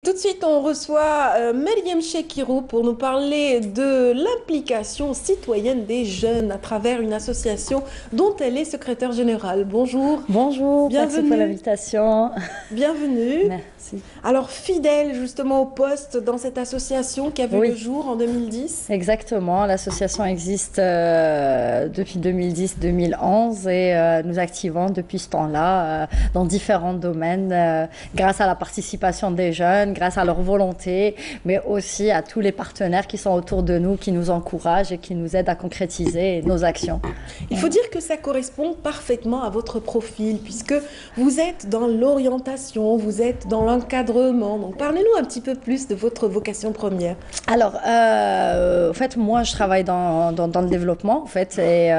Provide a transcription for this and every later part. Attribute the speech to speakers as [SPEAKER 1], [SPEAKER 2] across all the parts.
[SPEAKER 1] Tout de suite, on reçoit Meriem Chekirou pour nous parler de l'implication citoyenne des jeunes à travers une association dont elle est secrétaire générale. Bonjour,
[SPEAKER 2] Bonjour, merci pour
[SPEAKER 1] bienvenue,
[SPEAKER 2] l'invitation.
[SPEAKER 1] bienvenue.
[SPEAKER 2] Merci.
[SPEAKER 1] Alors, fidèle justement au poste dans cette association qui a vu le
[SPEAKER 2] Oui,
[SPEAKER 1] jour en 2010.
[SPEAKER 2] exactement. L'association existe depuis 2010-2011 et nous activons depuis ce temps-là dans différents domaines grâce à la participation des jeunes, grâce à leur volonté, mais aussi à tous les partenaires qui sont autour de nous, qui nous encouragent et qui nous aident à concrétiser nos actions.
[SPEAKER 1] Il faut dire que ça correspond parfaitement à votre profil puisque vous êtes dans l'orientation, vous êtes dans l'encadrement. Donc, parlez-nous un petit peu plus de votre vocation première.
[SPEAKER 2] Alors, en fait, moi, je travaille dans le développement, en fait, et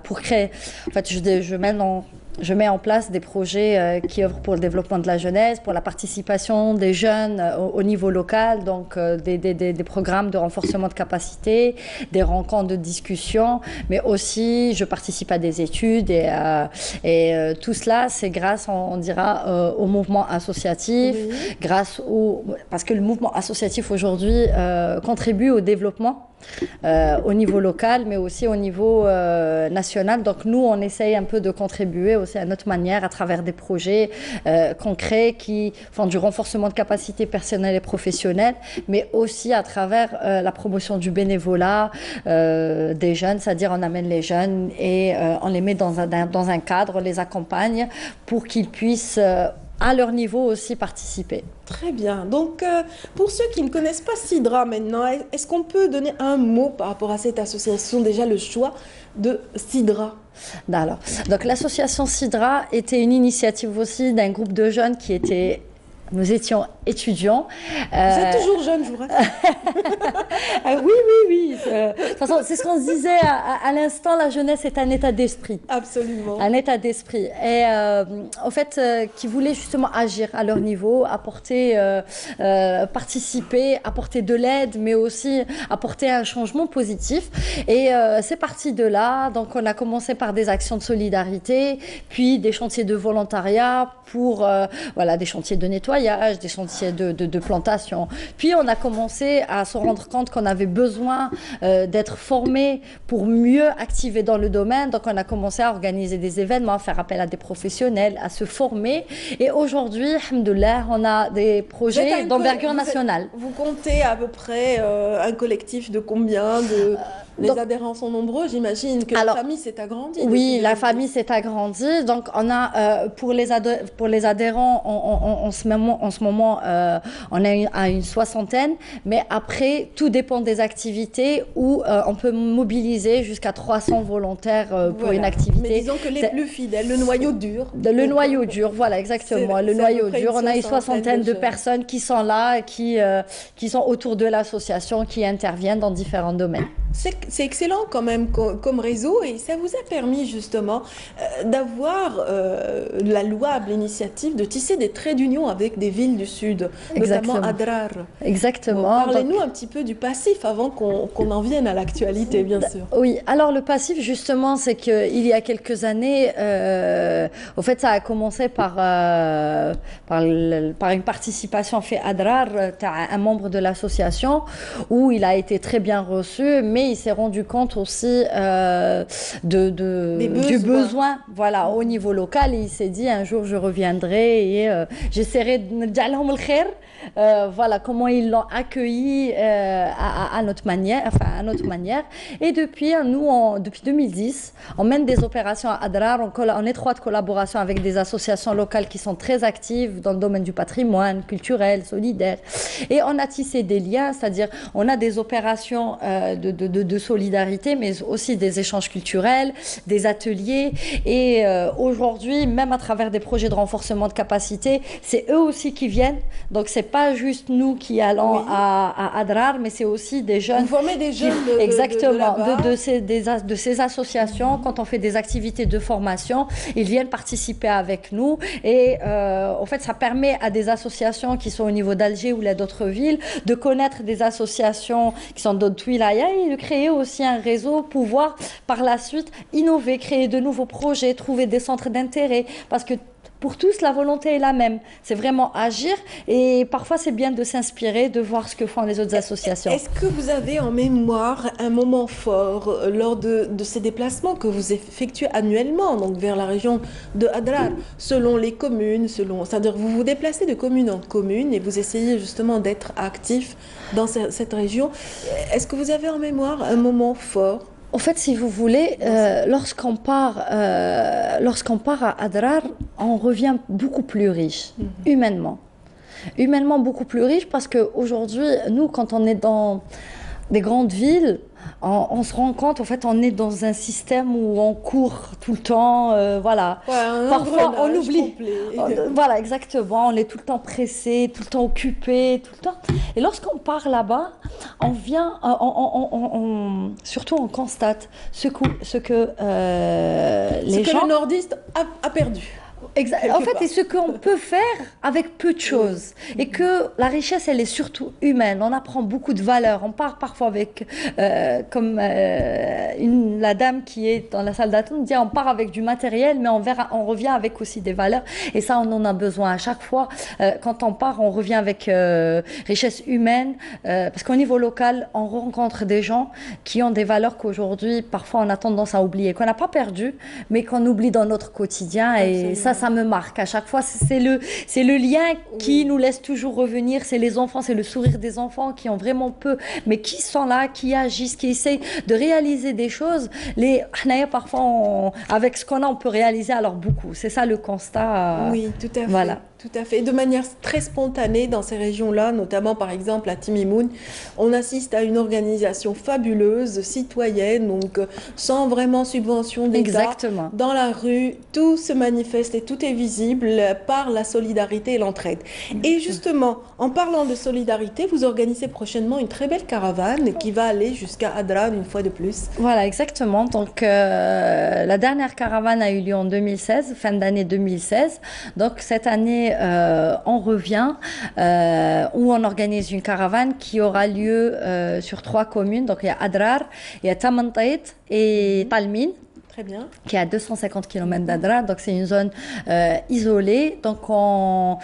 [SPEAKER 2] pour créer, en fait, je mets en place des projets qui œuvrent pour le développement de la jeunesse, pour la participation des jeunes au niveau local, donc des programmes de renforcement de capacité, des rencontres de discussion, mais aussi je participe à des études et tout cela, c'est grâce, on dira, au mouvement associatif,
[SPEAKER 1] Oui.
[SPEAKER 2] parce que le mouvement associatif aujourd'hui contribue au développement au niveau local, mais aussi au niveau national. Donc nous, on essaye un peu de contribuer aussi à notre manière à travers des projets concrets qui font du renforcement de capacités personnelles et professionnelles, mais aussi à travers la promotion du bénévolat des jeunes, c'est-à-dire on amène les jeunes et on les met dans un cadre, on les accompagne pour qu'ils puissent à leur niveau aussi participer.
[SPEAKER 1] Très bien. Donc, pour ceux qui ne connaissent pas Sidra maintenant, est-ce qu'on peut donner un mot par rapport à cette association, déjà le choix de Sidra?
[SPEAKER 2] Alors, donc l'association Sidra était une initiative aussi d'un groupe de jeunes nous étions étudiants.
[SPEAKER 1] Vous êtes toujours jeune, je vous rassure.
[SPEAKER 2] Oui, oui, oui. De toute façon, c'est ce qu'on se disait à l'instant, la jeunesse est un état d'esprit.
[SPEAKER 1] Absolument.
[SPEAKER 2] Un état d'esprit. Et en fait, qui voulaient justement agir à leur niveau, participer, apporter de l'aide, mais aussi apporter un changement positif. Et c'est parti de là. Donc, on a commencé par des actions de solidarité, puis des chantiers de volontariat pour des chantiers de nettoyage, des chantiers de plantation. Puis on a commencé à se rendre compte qu'on avait besoin d'être formés pour mieux activer dans le domaine. Donc on a commencé à organiser des événements, à faire appel à des professionnels, à se former. Et aujourd'hui, alhamdoulilah, on a des projets d'envergure nationale.
[SPEAKER 1] Vous comptez à peu près un collectif de combien de... Les adhérents sont nombreux, j'imagine que la famille s'est agrandie.
[SPEAKER 2] Oui, la famille s'est agrandie. Donc, on a, pour les adhérents, en ce moment, on est à une soixantaine. Mais après, tout dépend des activités où on peut mobiliser jusqu'à 300 volontaires pour une activité.
[SPEAKER 1] Mais disons que les plus fidèles, le noyau dur.
[SPEAKER 2] Le noyau dur, voilà, exactement. Le noyau dur. On a une soixantaine de personnes qui sont là, qui sont autour de l'association, qui interviennent dans différents domaines.
[SPEAKER 1] C'est excellent quand même comme réseau et ça vous a permis justement d'avoir la louable initiative de tisser des traits d'union avec des villes du Sud, notamment Adrar.
[SPEAKER 2] Exactement.
[SPEAKER 1] Bon, parlez-nous un petit peu du passif avant qu'on en vienne à l'actualité, bien sûr.
[SPEAKER 2] Oui, alors le passif justement, c'est qu'il y a quelques années, au fait, ça a commencé par une participation fait Adrar, un membre de l'association, où il a été très bien reçu, mais il s'est rendu compte aussi du besoin voilà, au niveau local. Et il s'est dit, un jour, je reviendrai et j'essaierai de dire lahum al khair. Voilà comment ils l'ont accueilli à notre manière, Et depuis, depuis 2010, on mène des opérations à Adrar en étroite collaboration avec des associations locales qui sont très actives dans le domaine du patrimoine culturel, solidaire. Et on a tissé des liens, c'est-à-dire on a des opérations de solidarité, mais aussi des échanges culturels, des ateliers. Et aujourd'hui, même à travers des projets de renforcement de capacité, c'est eux aussi qui viennent. Donc, c'est pas juste nous qui allons à Adrar, mais c'est aussi des jeunes.
[SPEAKER 1] Vous formez des jeunes
[SPEAKER 2] exactement, de ces associations. Quand on fait des activités de formation, ils viennent participer avec nous. Et en fait, ça permet à des associations qui sont au niveau d'Alger ou d'autres villes de connaître des associations qui sont d'autres wilayas et de créer aussi un réseau, pouvoir par la suite innover, créer de nouveaux projets, trouver des centres d'intérêt. Parce que pour tous, la volonté est la même. C'est vraiment agir et parfois c'est bien de s'inspirer, de voir ce que font les autres associations.
[SPEAKER 1] Est-ce que vous avez en mémoire un moment fort lors de ces déplacements que vous effectuez annuellement, donc vers la région de Adrar, selon les communes, c'est-à-dire vous vous déplacez de commune en commune et vous essayez justement d'être actif dans cette région. Est-ce que vous avez en mémoire un moment fort?
[SPEAKER 2] En fait, si vous voulez, lorsqu'on part à Adrar, on revient beaucoup plus riche, humainement. Humainement beaucoup plus riche parce qu'aujourd'hui, nous, quand on est dans des grandes villes, on se rend compte, en fait, on est dans un système où on court tout le temps, voilà.
[SPEAKER 1] Ouais,
[SPEAKER 2] parfois, on oublie. Voilà, exactement. On est tout le temps pressé, tout le temps occupé, tout le temps. Et lorsqu'on part là-bas, on vient, surtout on constate ce que les gens...
[SPEAKER 1] le nordiste a perdu.
[SPEAKER 2] En fait, et ce qu'on peut faire avec peu de choses. Et que la richesse, elle est surtout humaine. On apprend beaucoup de valeurs. On part parfois avec, comme la dame qui est dans la salle d'attente dit, on part avec du matériel, mais on revient avec aussi des valeurs. Et ça, on en a besoin. À chaque fois, quand on part, on revient avec richesse humaine. Parce qu'au niveau local, on rencontre des gens qui ont des valeurs qu'aujourd'hui, parfois, on a tendance à oublier. Qu'on n'a pas perdu, mais qu'on oublie dans notre quotidien. Et ça me marque. À chaque fois, c'est le lien qui nous laisse toujours revenir. C'est les enfants, c'est le sourire des enfants qui ont vraiment peu, mais qui sont là, qui agissent, qui essayent de réaliser des choses. Parfois, avec ce qu'on a, on peut réaliser alors beaucoup. C'est ça le constat.
[SPEAKER 1] Oui, tout à fait.
[SPEAKER 2] Voilà.
[SPEAKER 1] Tout à fait. De manière très spontanée dans ces régions-là, notamment par exemple à Timimoun, on assiste à une organisation fabuleuse, citoyenne, donc sans vraiment subvention d'État.
[SPEAKER 2] Exactement.
[SPEAKER 1] Dans la rue, tout se manifeste et tout est visible par la solidarité et l'entraide. Et justement, en parlant de solidarité, vous organisez prochainement une très belle caravane qui va aller jusqu'à Adrar une fois de plus.
[SPEAKER 2] Voilà, exactement. Donc, la dernière caravane a eu lieu en 2016, fin d'année 2016. Donc, cette année, on revient où on organise une caravane qui aura lieu sur 3 communes. Donc, il y a Adrar, il y a Tamantait et Talmin.
[SPEAKER 1] Très bien.
[SPEAKER 2] Qui est à 250 km d'Adrar, donc c'est une zone isolée. Donc en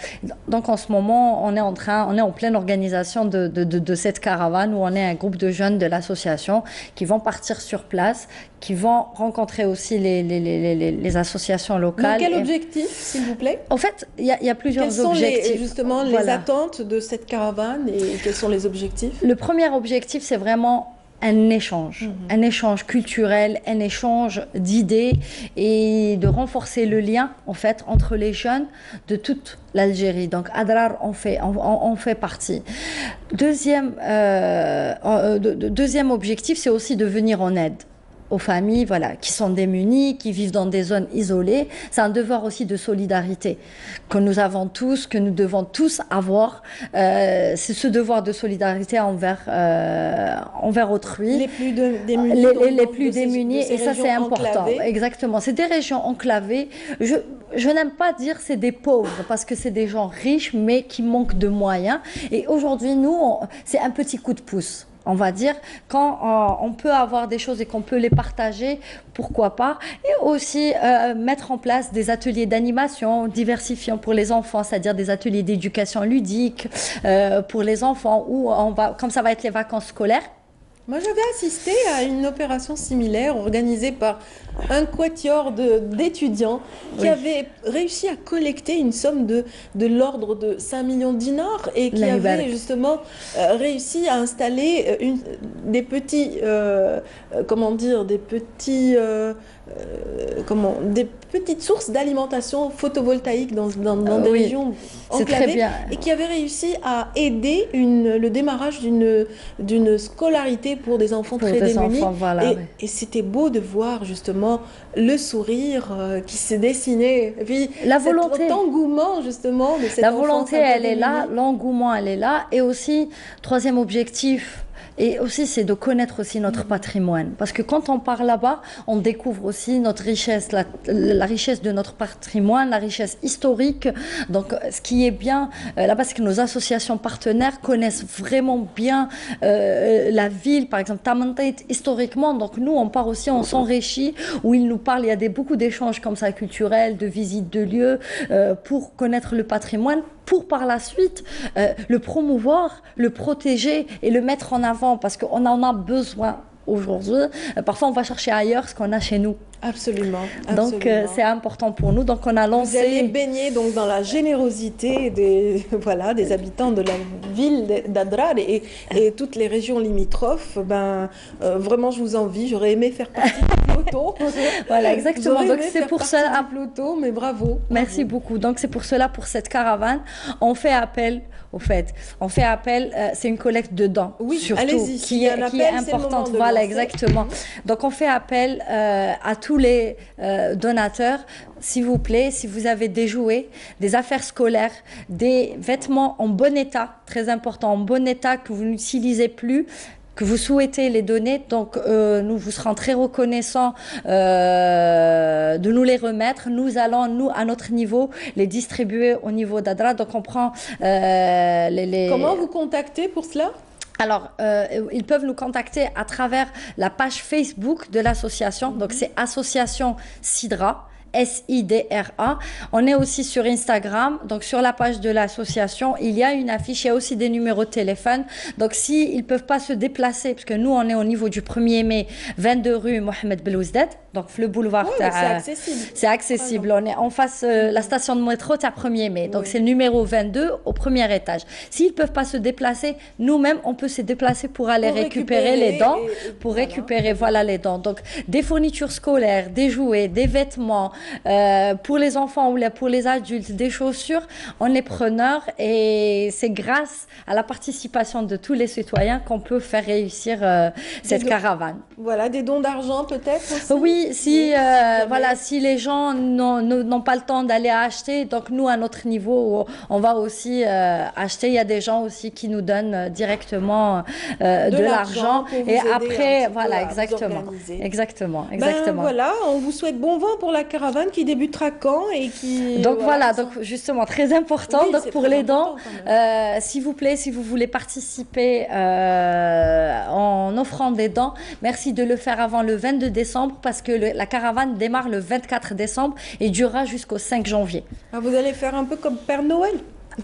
[SPEAKER 2] ce moment, on est en pleine organisation de cette caravane où on est un groupe de jeunes de l'association qui vont partir sur place, qui vont rencontrer aussi les associations locales.
[SPEAKER 1] Donc quel objectif, s'il vous plaît?
[SPEAKER 2] En fait, il y a plusieurs objectifs.
[SPEAKER 1] Quelles sont justement les attentes de cette caravane et quels sont les objectifs?
[SPEAKER 2] Le premier objectif, c'est vraiment un échange culturel, un échange d'idées et de renforcer le lien en fait entre les jeunes de toute l'Algérie. Donc Adrar en fait partie. Deuxième objectif, c'est aussi de venir en aide aux familles qui sont démunies, qui vivent dans des zones isolées. C'est un devoir aussi de solidarité que nous avons tous, que nous devons tous avoir. C'est ce devoir de solidarité envers autrui.
[SPEAKER 1] Les plus démunis.
[SPEAKER 2] Les plus démunis, et ça c'est important.
[SPEAKER 1] Enclavées.
[SPEAKER 2] Exactement. C'est des régions enclavées. Je n'aime pas dire c'est des pauvres, parce que c'est des gens riches, mais qui manquent de moyens. Et aujourd'hui, nous, c'est un petit coup de pouce. On va dire, quand on peut avoir des choses et qu'on peut les partager, pourquoi pas. Et aussi mettre en place des ateliers d'animation diversifiants pour les enfants, c'est-à-dire des ateliers d'éducation ludique pour les enfants, où comme ça va être les vacances scolaires.
[SPEAKER 1] Moi, j'avais assisté à une opération similaire organisée par un quatuor d'étudiants qui avait réussi à collecter une somme de l'ordre de 5 millions de dinars et qui avait justement réussi à installer des petites sources d'alimentation photovoltaïque dans des régions enclavées et qui avait réussi à aider le démarrage d'une scolarité pour des enfants très démunis. Et c'était beau de voir justement le sourire qui se dessinait. Et puis cet engouement justement de cette
[SPEAKER 2] La volonté, elle est là, l'engouement, elle est là. Et aussi, troisième objectif, Et aussi, c'est de connaître aussi notre patrimoine. Parce que quand on part là-bas, on découvre aussi notre richesse, la richesse de notre patrimoine, la richesse historique. Donc, ce qui est bien là-bas, c'est que nos associations partenaires connaissent vraiment bien la ville, par exemple, Tamantait, historiquement. Donc, nous, on part aussi, on s'enrichit, où ils nous parlent. Il y a beaucoup d'échanges comme ça, culturels, de visites de lieux, pour connaître le patrimoine, pour par la suite le promouvoir, le protéger et le mettre en avant parce qu'on en a besoin aujourd'hui. Parfois, on va chercher ailleurs ce qu'on a chez nous.
[SPEAKER 1] Absolument.
[SPEAKER 2] Donc, c'est important pour nous. Donc, on a lancé...
[SPEAKER 1] Vous allez baigner donc dans la générosité des, voilà, des habitants de la ville d'Adrar et toutes les régions limitrophes. Vraiment, je vous envie. J'aurais aimé faire partie du peloton.
[SPEAKER 2] Voilà, exactement. Donc, c'est pour ça...
[SPEAKER 1] du peloton, mais bravo.
[SPEAKER 2] Merci beaucoup. Donc, c'est pour cela, pour cette caravane, on fait appel... Au fait, on fait appel, c'est une collecte de dons,
[SPEAKER 1] oui,
[SPEAKER 2] surtout, qui est importante. Voilà, exactement. Donc, on fait appel à tous les donateurs. S'il vous plaît, si vous avez des jouets, des affaires scolaires, des vêtements en bon état, très important, en bon état, que vous n'utilisez plus, que vous souhaitez les donner, donc nous vous serons très reconnaissants de nous les remettre. Nous allons, nous, à notre niveau, les distribuer au niveau d'Adra. Donc on prend les...
[SPEAKER 1] Comment vous contactez pour cela ?
[SPEAKER 2] Alors, ils peuvent nous contacter à travers la page Facebook de l'association. Donc c'est Association Sidra. SIDRA. On est aussi sur Instagram, donc sur la page de l'association, il y a une affiche, il y a aussi des numéros de téléphone. Donc s'ils ne peuvent pas se déplacer, parce que nous on est au niveau du 1er mai, 22 rue Mohamed Belouzdet, donc le boulevard.
[SPEAKER 1] C'est accessible.
[SPEAKER 2] C'est accessible, on est en face la station de métro, c'est à 1er mai, donc c'est le numéro 22 au premier étage. S'ils ne peuvent pas se déplacer, nous-mêmes on peut se déplacer pour aller récupérer les dents, pour récupérer voilà les dents. Donc des fournitures scolaires, des jouets, des vêtements, pour les enfants ou pour les adultes, des chaussures, on est preneurs et c'est grâce à la participation de tous les citoyens qu'on peut faire réussir cette caravane.
[SPEAKER 1] Voilà, des dons d'argent peut-être aussi.
[SPEAKER 2] Oui, si, voilà, si les gens n'ont pas le temps d'aller acheter, donc nous à notre niveau, on va aussi acheter. Il y a des gens aussi qui nous donnent directement de l'argent et après, voilà, exactement.
[SPEAKER 1] Voilà, on vous souhaite bon vent pour la caravane qui débutera quand et qui...
[SPEAKER 2] Donc voilà, donc justement très important. Oui, donc pour les dons, s'il vous plaît, si vous voulez participer en offrant des dons, merci de le faire avant le 22 décembre parce que la caravane démarre le 24 décembre et durera jusqu'au 5 janvier.
[SPEAKER 1] Ah, vous allez faire un peu comme Père Noël.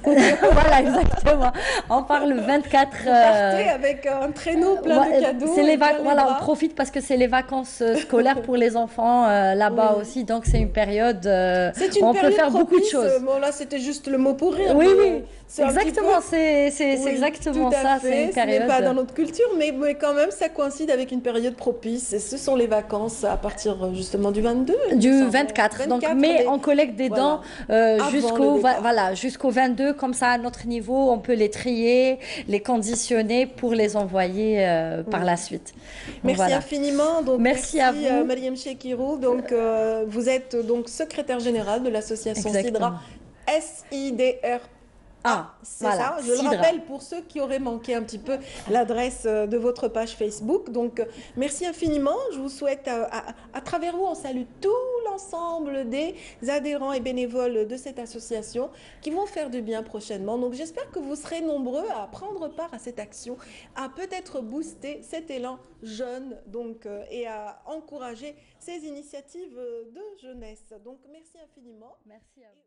[SPEAKER 2] Voilà, exactement. On part le 24.
[SPEAKER 1] Vous partez avec un traîneau plein de cadeaux.
[SPEAKER 2] Voilà, on profite parce que c'est les vacances scolaires pour les enfants là-bas aussi. Donc c'est une période où on peut faire beaucoup de choses.
[SPEAKER 1] Bon, là, c'était juste le mot pour rire.
[SPEAKER 2] Oui, oui. Exactement, c'est exactement ça. C'est une période.
[SPEAKER 1] Ce n'est pas dans notre culture, mais quand même, ça coïncide avec une période propice. Et ce sont les vacances à partir justement du 22.
[SPEAKER 2] Du 24. Donc, mais on collecte des dents jusqu'au 22. Comme ça, à notre niveau, on peut les trier, les conditionner pour les envoyer par la suite. Donc,
[SPEAKER 1] merci infiniment. Donc,
[SPEAKER 2] merci à vous.
[SPEAKER 1] Mariam Chekirou. Donc, vous êtes donc secrétaire générale de l'association Sidra, SIDRA. C'est ça, je le rappelle pour ceux qui auraient manqué un petit peu l'adresse de votre page Facebook. Donc, merci infiniment. Je vous souhaite, à travers vous, on salue tout l'ensemble des adhérents et bénévoles de cette association qui vont faire du bien prochainement. Donc, j'espère que vous serez nombreux à prendre part à cette action, à peut-être booster cet élan jeune donc, et à encourager ces initiatives de jeunesse. Donc, merci infiniment.
[SPEAKER 2] Merci à vous.